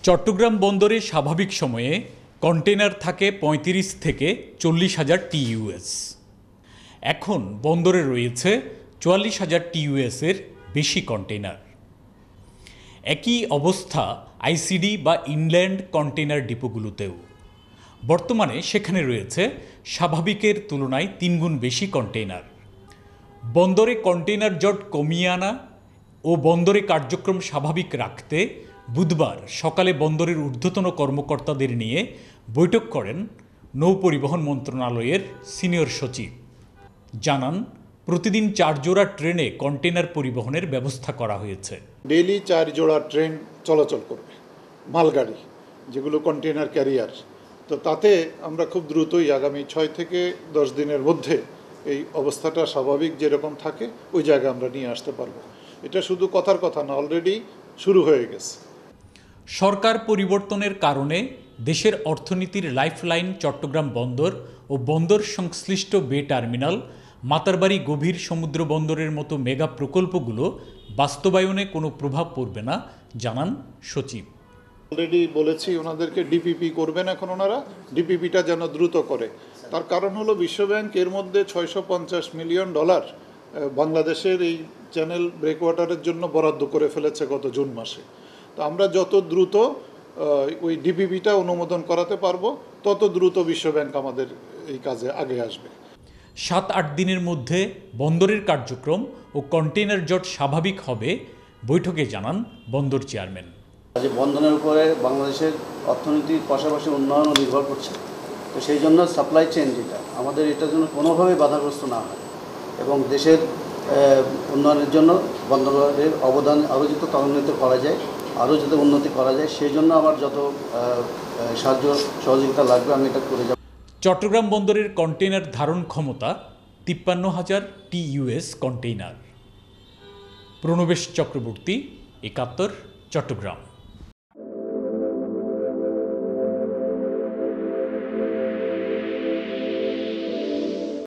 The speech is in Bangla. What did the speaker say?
চট্টগ্রাম বন্দরে স্বাভাবিক সময়ে কন্টেনার থাকে ৩৫ থেকে ৪০,০০০ টিইউএস। এখন বন্দরে রয়েছে ৪৪,০০০ টিইউএসের বেশি কন্টেনার। একই অবস্থা আইসিডি বা ইনল্যান্ড কন্টেনার ডিপোগুলোতেও। বর্তমানে সেখানে রয়েছে স্বাভাবিকের তুলনায় ৩ গুণ বেশি কন্টেনার। বন্দরে কন্টেনার জট কমিয়ে আনা ও বন্দরে কার্যক্রম স্বাভাবিক রাখতে বুধবার সকালে বন্দরের ঊর্ধ্বতন কর্মকর্তাদের নিয়ে বৈঠক করেন নৌপরিবহন মন্ত্রণালয়ের সিনিয়র সচিব। জানান, প্রতিদিন ৪ জোড়া ট্রেনে কন্টেনার পরিবহনের ব্যবস্থা করা হয়েছে। ডেইলি ৪ জোড়া ট্রেন চলাচল করবে, মালগাড়ি যেগুলো কন্টেনার ক্যারিয়ার। তো তাতে আমরা খুব দ্রুতই আগামী ৬ থেকে ১০ দিনের মধ্যে এই অবস্থাটা স্বাভাবিক যেরকম থাকে ওই জায়গায় আমরা নিয়ে আসতে পারবো। এটা শুধু কথার কথা না, অলরেডি শুরু হয়ে গেছে। সরকার পরিবর্তনের কারণে দেশের অর্থনীতির লাইফলাইন চট্টগ্রাম বন্দর ও বন্দর সংশ্লিষ্ট বে টার্মিনাল, মাতারবাড়ি গভীর সমুদ্র বন্দরের মতো মেগা প্রকল্পগুলো বাস্তবায়নে কোনো প্রভাব পড়বে না, জানান সচিব। অলরেডি বলেছি ওনাদেরকে ডিপিপি করবেন, এখন ওনারা ডিপিপিটা যেন দ্রুত করে। তার কারণ হলো বিশ্বব্যাংক এর মধ্যে $৬৫০ মিলিয়ন বাংলাদেশের এই চ্যানেল ব্রেকওয়াটারের জন্য বরাদ্দ করে ফেলেছে গত জুন মাসে। তো আমরা যত দ্রুত ওই ডিপিপিটা অনুমোদন করাতে পারবো তত দ্রুত বিশ্বব্যাংক আমাদের এই কাজে আগে আসবে। ৭-৮ দিনের মধ্যে বন্দরের কার্যক্রম ও কন্টেইনার জট স্বাভাবিক হবে বৈঠকে জানান বন্দর চেয়ারম্যান। বন্দরের উপরে বাংলাদেশের অর্থনীতির পাশাপাশি উন্নয়নও নির্ভর করছে। তো সেই জন্য সাপ্লাই চেইন যেটা আমাদের, এটার জন্য কোনোভাবেই বাধাগ্রস্ত না হয় এবং দেশের উন্নয়নের জন্য বন্দরের অবদান আরও যাতে ত্বরান্বিত করা যায়, আরও যাতে উন্নতি করা যায়, সেই জন্য আমার যত সাহায্য সহযোগিতা লাগবে আমি এটা করে যাব। চট্টগ্রাম বন্দরের কন্টেইনার ধারণ ক্ষমতা ৫৩,০০০ টিইউএস কন্টেইনার। প্রণবেশ চক্রবর্তী, ৭১, চট্টগ্রাম।